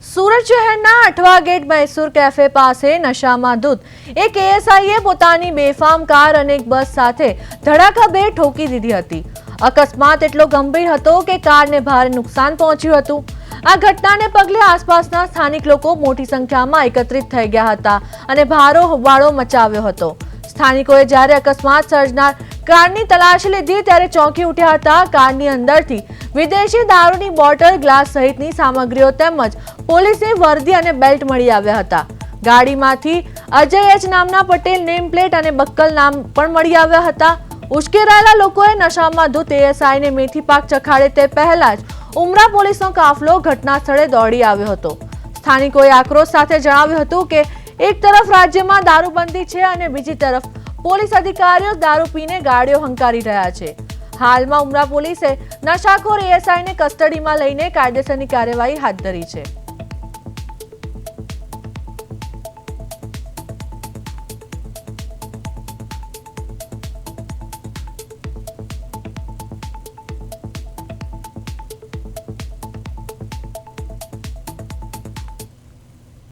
સુરત શહેરના Athwa gate Mysore cafe પાસે નશામાં ધૂત એક એએસઆઈએ પોતાની બેફામ કાર અને એક બસ સાથે ધડાકાભેર ઠોકી દીધી હતી। અકસ્માત એટલો ગંભીર હતો કે કારને ભારે નુકસાન પહોંચ્યું હતું। આ ઘટનાને પગલે આસપાસના સ્થાનિક લોકો મોટી સંખ્યામાં એકત્રિત થઈ ગયા હતા અને ભારો હોબાળો મચાવ્યો હતો। સ્થાનિકોએ જ્યારે અકસ્માત સર્જનાર કારની તલાશી લીધી ત્યારે ચોંકી ઉઠ્યા હતા। કારની અંદરથી વિદેશી દારૂની બોટલ, ગ્લાસ સહિતની સામગ્રીઓ તેમજ પોલીસની વર્દી અને બેલ્ટ મળી આવ્યા હતા। ગાડીમાંથી અજય એચ નામના પટેલ નેમ પ્લેટ અને બક્કલ નામ પણ મળી આવ્યા હતા। ઉશ્કેરાયેલા લોકોએ નશામાં ધૂત એએસઆઈને મેથી પાક ચખાડે તે પહેલા જ ઉમરા પોલીસનો કાફલો ઘટના સ્થળે દોડી આવ્યો હતો। સ્થાનિકોએ આક્રોશ સાથે જણાવ્યું હતું કે એક તરફ રાજ્યમાં દારૂબંધી છે અને બીજી તરફ પોલીસ અધિકારીઓ દારૂ પીને ગાડીઓ હંકારી રહ્યા છે। હાલમાં ઉમરા પોલીસે નશાખોર એએસઆઈને કસ્ટડીમાં લઈને કાયદેસરની કાર્યવાહી હાથ ધરી છે।